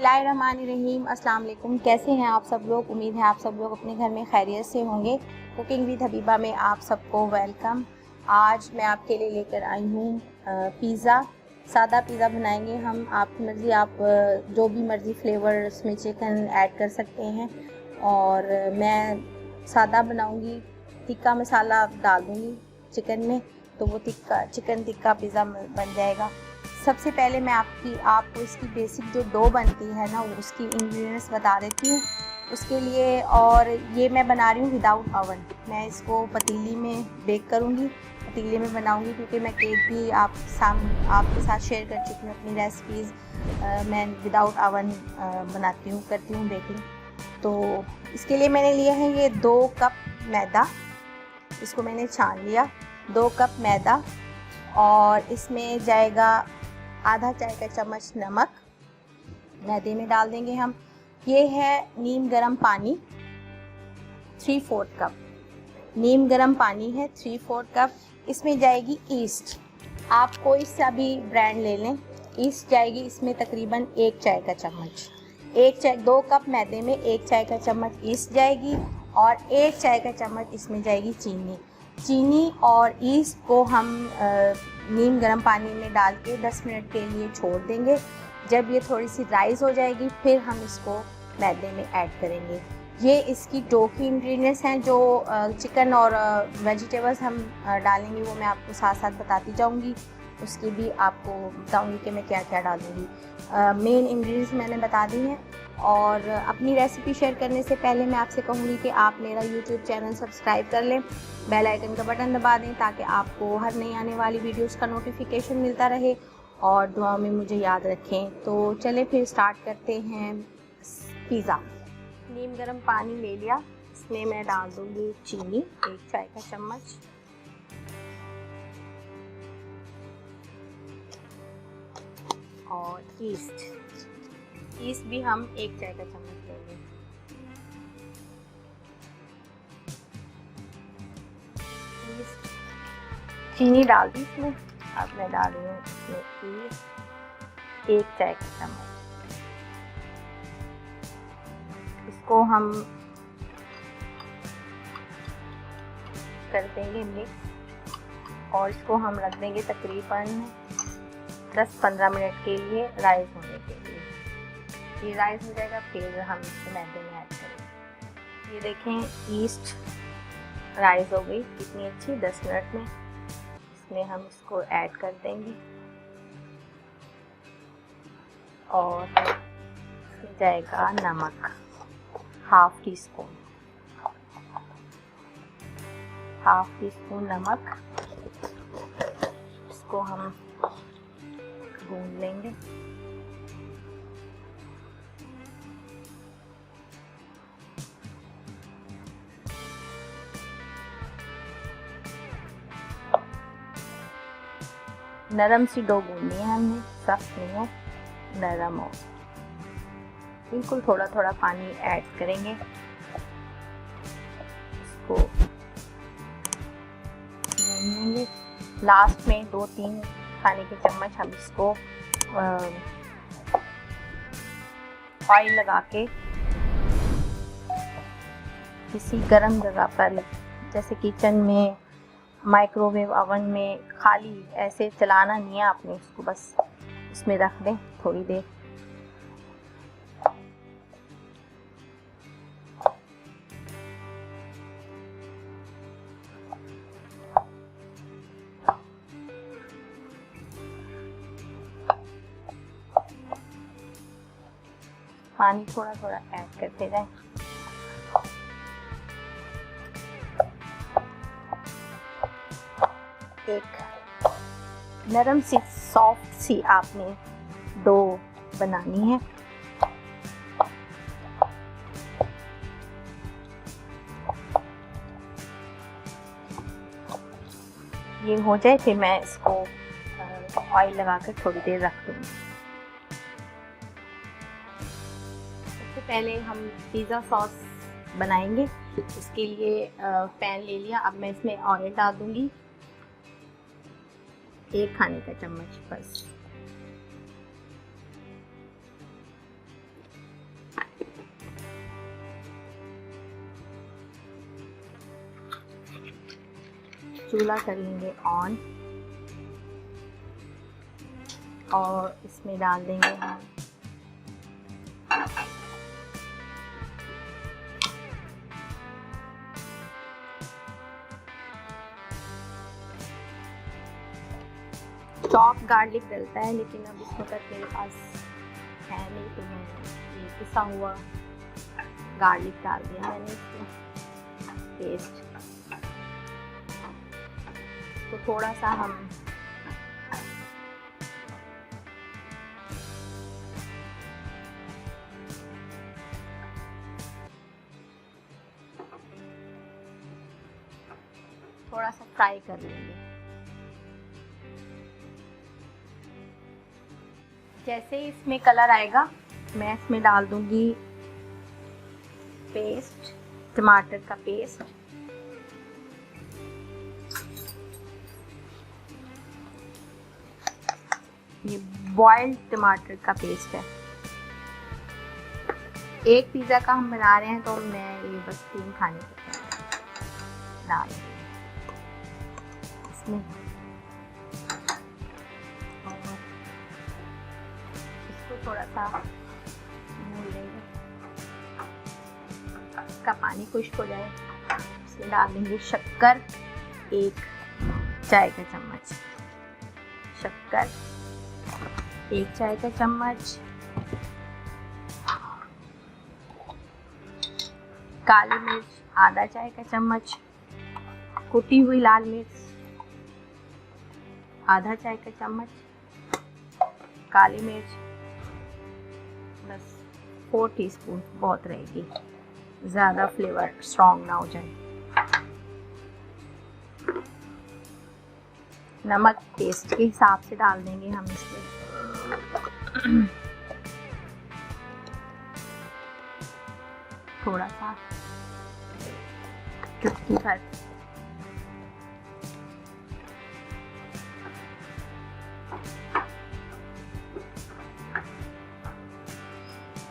बिस्मिल्लाहिर्रहमानिर्रहीम। अस्सलाम वालेकुम। कैसे हैं आप सब लोग? उम्मीद है आप सब लोग अपने घर में खैरियत से होंगे। कुकिंग विद हबीबा में आप सबको वेलकम। आज मैं आपके लिए लेकर आई हूँ पिज़्ज़ा। सादा पिज़्ज़ा बनाएंगे हम। आपकी मर्ज़ी, आप जो भी मर्ज़ी फ्लेवर इसमें चिकन ऐड कर सकते हैं। और मैं सादा बनाऊँगी, टिक्का मसाला डाल दूँगी चिकन में, तो वो चिकन टिक्का पिज़्ज़ा बन जाएगा। सबसे पहले मैं आपको इसकी बेसिक जो डो बनती है ना, उसकी इंग्रेडिएंट्स बता देती हूँ उसके लिए। और ये मैं बना रही हूँ विदाउट ओवन। मैं इसको पतीली में बेक करूँगी, पतीले में बनाऊँगी, क्योंकि मैं केक भी आपके साथ शेयर कर चुकी हूँ अपनी रेसिपीज़। मैं विदाउट ओवन करती हूँ बेकिंग। तो इसके लिए मैंने लिया है ये 2 कप मैदा। इसको मैंने छान लिया, 2 कप मैदा। और इसमें जाएगा आधा चाय का चम्मच नमक, मैदे में डाल देंगे हम। ये है नीम गरम पानी, 3/4 कप नीम गरम पानी है, 3/4 कप। इसमें जाएगी ईस्ट, आप कोई सा भी ब्रांड ले लें। ईस्ट जाएगी इसमें तकरीबन 1 चाय का चम्मच। 2 कप मैदे में 1 चाय का चम्मच ईस्ट जाएगी, और 1 चाय का चम्मच इसमें जाएगी चीनी और ईस्ट को हम नीम गर्म पानी में डाल के 10 मिनट के लिए छोड़ देंगे। जब ये थोड़ी सी राइज़ हो जाएगी, फिर हम इसको मैदे में ऐड करेंगे। ये इसकी डो की इंग्रेडिएंट्स हैं। जो चिकन और वेजिटेबल्स हम डालेंगे वो मैं आपको साथ साथ बताती जाऊंगी। उसकी भी आपको बताऊंगी कि मैं क्या क्या डालूंगी। मेन इंग्रेडिएंट्स मैंने बता दी हैं। और अपनी रेसिपी शेयर करने से पहले मैं आपसे कहूँगी कि आप मेरा यूट्यूब चैनल सब्सक्राइब कर लें, बेल आइकन का बटन दबा दें, ताकि आपको हर नई आने वाली वीडियोस का नोटिफिकेशन मिलता रहे। और दुआ में मुझे याद रखें। तो चलें फिर स्टार्ट करते हैं पिज़्ज़ा। नीम गर्म पानी ले लिया, इसमें मैं डाल दूँगी चीनी 1 चाय का चम्मच, और ईस्ट भी हम 1 चाय का चम्मच लेंगे। चीनी डाल दी इसमें। अब मैं डाल रही हूँ इसमें ईस्ट 1 चाय का चम्मच। इसको हम कर देंगे मिक्स, और इसको हम रख देंगे तकरीबन 10-15 मिनट के लिए राइस होने के लिए। ये राइस हो जाएगा, फिर हम इसको मैदे में ऐड करेंगे। ये देखें, ईस्ट राइस हो गई कितनी अच्छी 10 मिनट में। इसमें हम इसको ऐड कर देंगे, और इसमें जाएगा नमक हाफ टी स्पून नमक। इसको हम भून लेंगे। नरम सी डो गूंदनी है हमने, सख्त नहीं हो, नरम हो। बिल्कुल थोड़ा थोड़ा पानी ऐड करेंगे। इसको भूनेंगे। लास्ट में 2-3 खाने के चम्मच हम इसको ऑयल लगा के किसी गर्म जगह पर, जैसे किचन में, माइक्रोवेव ओवन में, खाली ऐसे चलाना नहीं है आपने, इसको बस इसमें रख दें थोड़ी देर। पानी थोड़ा थोड़ा ऐड करते जाएं। एक नरम सी सॉफ्ट सी आपने डो बनानी है। ये हो जाए, फिर मैं इसको ऑयल लगा कर थोड़ी देर रख दूँगी। सबसे पहले हम पिज़्ज़ा सॉस बनाएंगे। इसके लिए पैन ले लिया। अब मैं इसमें ऑयल डाल दूँगी, 1 खाने का चम्मच बस। चूल्हा कर लेंगे ऑन और इसमें डाल देंगे हम चॉप गार्लिक डलता है, लेकिन अब इस वक्त मेरे पास है नहीं, तो मैं ये पिसा हुआ गार्लिक डाल दिया मैंने इसमें पेस्ट। तो थोड़ा सा हम थोड़ा सा फ्राई कर लेंगे। जैसे ही इसमें कलर आएगा मैं इसमें डाल दूंगी पेस्ट, टमाटर का पेस्ट। ये बॉइल्ड टमाटर का पेस्ट है। एक पिज़्ज़ा का हम बना रहे हैं तो मैं ये बस 3 खाने के डाल इसमें। थोड़ा सा भून लेंगे, इसका पानी खुश्क हो जाए। इसमें डाल देंगे शक्कर, 1 चाय का चम्मच शक्कर, 1 चाय का चम्मच काली मिर्च, आधा चाय का चम्मच कुटी हुई लाल मिर्च, आधा चाय का चम्मच काली मिर्च, बस 4 टीस्पून बहुत रहेगी, ज़्यादा फ्लेवर स्ट्रॉन्ग ना हो जाए। नमक टेस्ट के हिसाब से डाल देंगे हम इसमें। थोड़ा सा चुटकी भर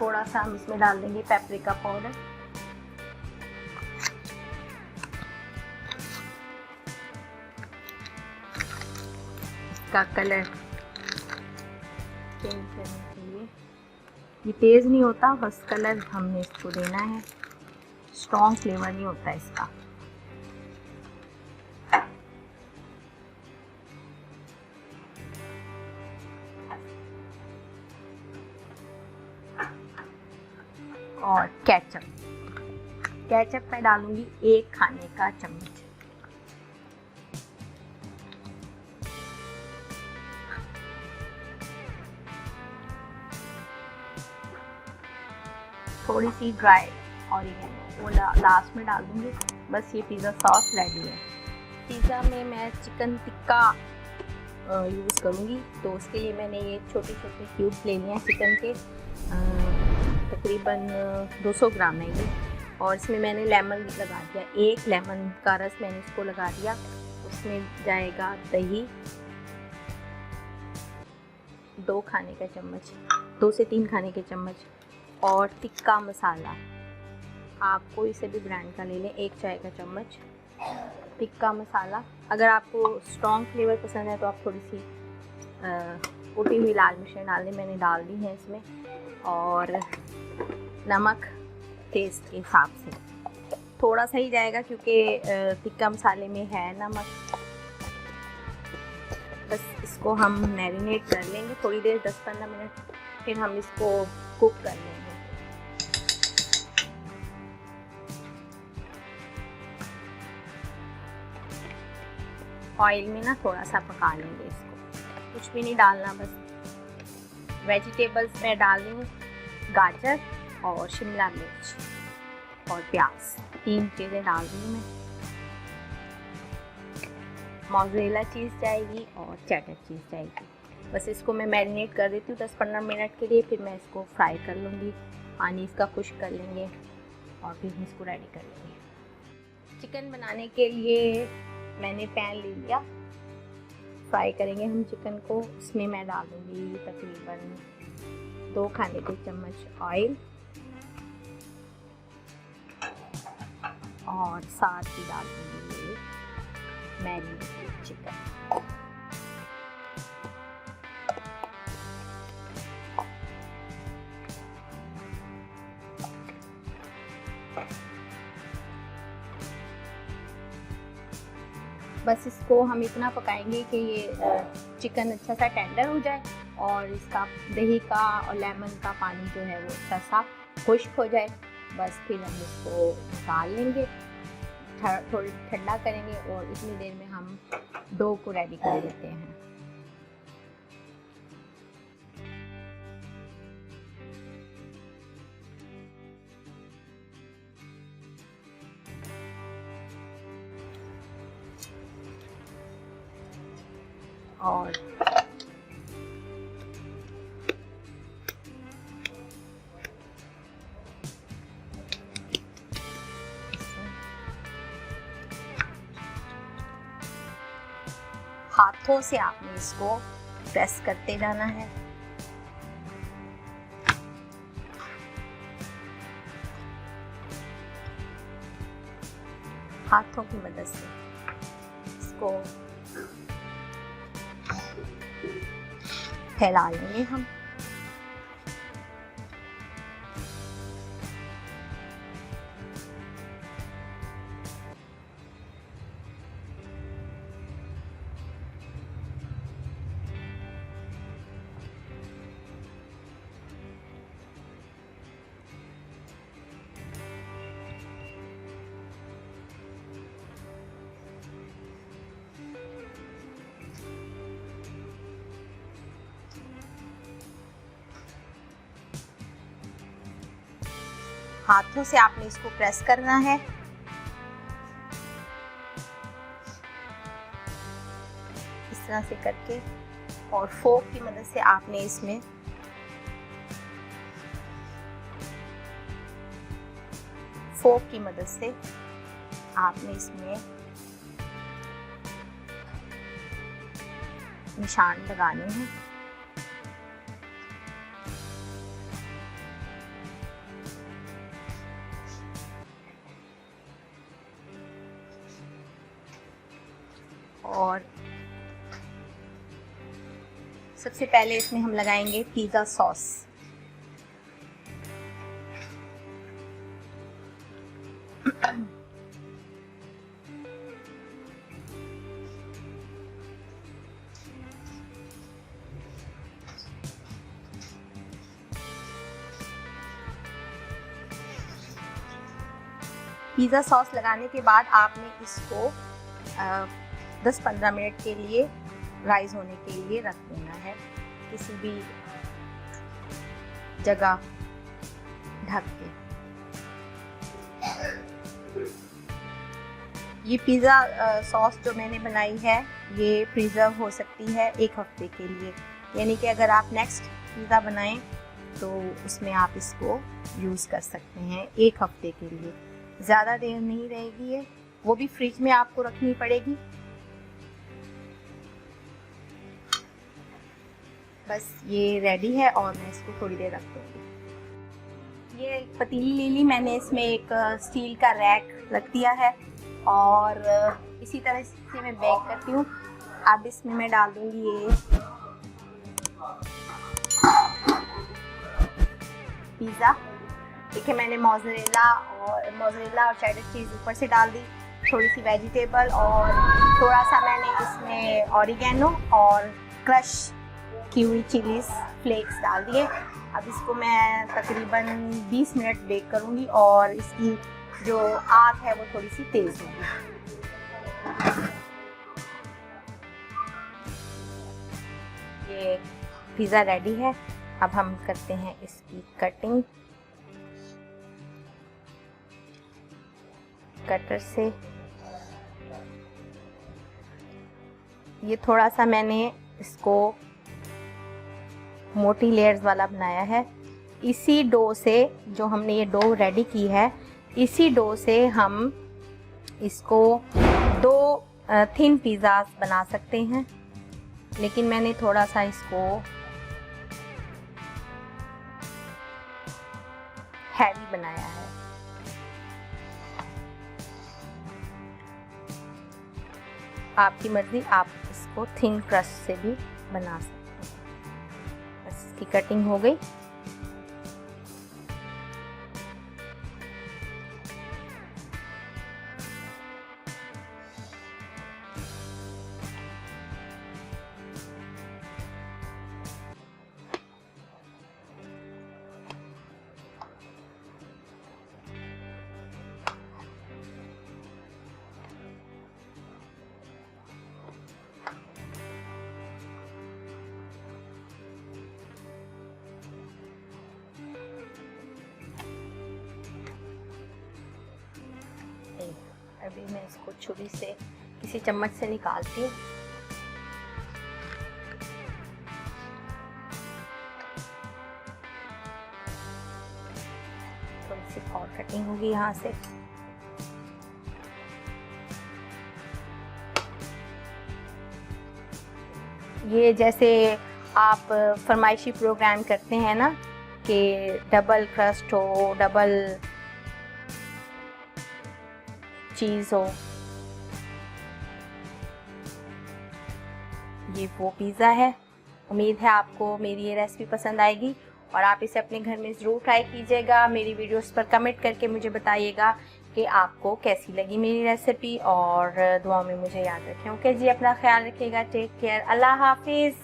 थोड़ा सा हम इसमें डाल देंगे पेपरिका पाउडर, इसका कलर चेंज करने के लिए। ये तेज़ नहीं होता, बस कलर हमने इसको देना है, स्ट्रॉन्ग फ्लेवर नहीं होता इसका। और केचप मैं डालूंगी 1 खाने का चम्मच। थोड़ी सी ड्राई ऑरिगेनो वो लास्ट में डाल दूंगी। बस ये पिज़्ज़ा सॉस रेडी है। पिज़्ज़ा में मैं चिकन टिक्का यूज़ करूँगी, तो उसके लिए मैंने ये छोटे छोटे क्यूब्स ले लिए हैं चिकन के, तकरीबन 200 ग्राम है ये। और इसमें मैंने लेमन लगा दिया, 1 लेमन का रस मैंने इसको लगा दिया। उसमें जाएगा दही 2 खाने का चम्मच, 2 से 3 खाने के चम्मच, और टिक्का मसाला आप कोई से भी ब्रांड का ले लें, 1 चाय का चम्मच टिक्का मसाला। अगर आपको स्ट्रॉन्ग फ्लेवर पसंद है तो आप थोड़ी सी कुटी हुई लाल मिर्च डाल दें, मैंने डाल दी है इसमें। और नमक टेस्ट के हिसाब से थोड़ा सा ही जाएगा, क्योंकि टिक्का मसाले में है नमक। बस इसको हम मैरिनेट कर लेंगे थोड़ी देर, 10-15 मिनट, फिर हम इसको कुक कर लेंगे। ऑयल में ना थोड़ा सा पका लेंगे इसको, कुछ भी नहीं डालना, बस वेजिटेबल्स मैं डाल रही हूँ, गाजर और शिमला मिर्च और प्याज, 3 चीज़ें डाल रही हूँ मैं। मोज़रेला चीज़ जाएगी और चेडर चीज़ जाएगी। बस इसको मैं मैरिनेट कर देती हूँ 10-15 मिनट के लिए, फिर मैं इसको फ्राई कर लूँगी। पानी इसका खुश्क कर लेंगे और फिर हम इसको रेडी कर लेंगे। चिकन बनाने के लिए मैंने पैन ले लिया, फ्राई करेंगे हम चिकन को। इसमें मैं डाल दूँगी तकरीबन 2 खाने के चम्मच ऑयल, और साथ ही डाल दूँगी मैरिनेटेड चिकन। बस इसको हम इतना पकाएंगे कि ये चिकन अच्छा सा टेंडर हो जाए और इसका दही का और लेमन का पानी जो है वो अच्छा सा खुश्क हो जाए। बस फिर हम इसको निकाल लेंगे, थोड़ी ठंडा करेंगे और इतनी देर में हम डो को रेडी कर लेते हैं। और हाथों से आपने इसको प्रेस करते जाना है। हाथों की मदद से इसको फैला लेंगे हम। हाथों से आपने इसको प्रेस करना है। इस तरह से करके और फोक की मदद से आपने इसमें निशान लगाने हैं। और सबसे पहले इसमें हम लगाएंगे पिज़्ज़ा सॉस। पिज़्ज़ा सॉस लगाने के बाद आपने इसको 10-15 मिनट के लिए राइज होने के लिए रख देना है, किसी भी जगह ढक के। ये पिज़्ज़ा सॉस जो मैंने बनाई है ये प्रिजर्व हो सकती है 1 हफ्ते के लिए, यानी कि अगर आप नेक्स्ट पिज़्ज़ा बनाएं तो उसमें आप इसको यूज़ कर सकते हैं 1 हफ्ते के लिए। ज़्यादा देर नहीं रहेगी ये, वो भी फ्रिज में आपको रखनी पड़ेगी। बस ये रेडी है और मैं इसको थोड़ी देर रख दूँगी। ये एक पतीली ले ली मैंने, इसमें एक स्टील का रैक रख दिया है और इसी तरह से मैं बेक करती हूँ। अब इसमें मैं डाल दूँगी ये पिज़्ज़ा। देखिए मैंने मोज़रेला और चेडर चीज़ ऊपर से डाल दी, थोड़ी सी वेजिटेबल और थोड़ा सा मैंने इसमें ऑरिगेनो और क्रश की हुई चिलीज फ्लेक्स डाल दिए। अब इसको मैं तकरीबन 20 मिनट बेक करूँगी और इसकी जो आग है वो थोड़ी सी तेज़ होगी। ये पिज़्ज़ा रेडी है। अब हम करते हैं इसकी कटिंग कटर से। ये थोड़ा सा मैंने इसको मोटी लेयर्स वाला बनाया है। इसी डो से, जो हमने ये डो रेडी की है, इसी डो से हम इसको 2 थिन पिज़्ज़ास बना सकते हैं, लेकिन मैंने थोड़ा सा इसको हैवी बनाया है। आपकी मर्ज़ी, आप इसको थिन क्रस्ट से भी बना सकते हैं। बस इसकी कटिंग हो गई। अभी मैं इसको छुरी से किसी चम्मच से निकालती हूँ। थोड़ी सी और कटिंग होगी यहाँ से। ये जैसे आप फरमाइशी प्रोग्राम करते हैं ना कि डबल क्रस्ट हो, डबल चीज़ हो, ये वो पिज़्ज़ा है। उम्मीद है आपको मेरी ये रेसिपी पसंद आएगी और आप इसे अपने घर में ज़रूर ट्राई कीजिएगा। मेरी वीडियोस पर कमेंट करके मुझे बताइएगा कि आपको कैसी लगी मेरी रेसिपी, और दुआ में मुझे याद रखें। ओके जी, अपना ख्याल रखिएगा। Take care. अल्लाह हाफिज़।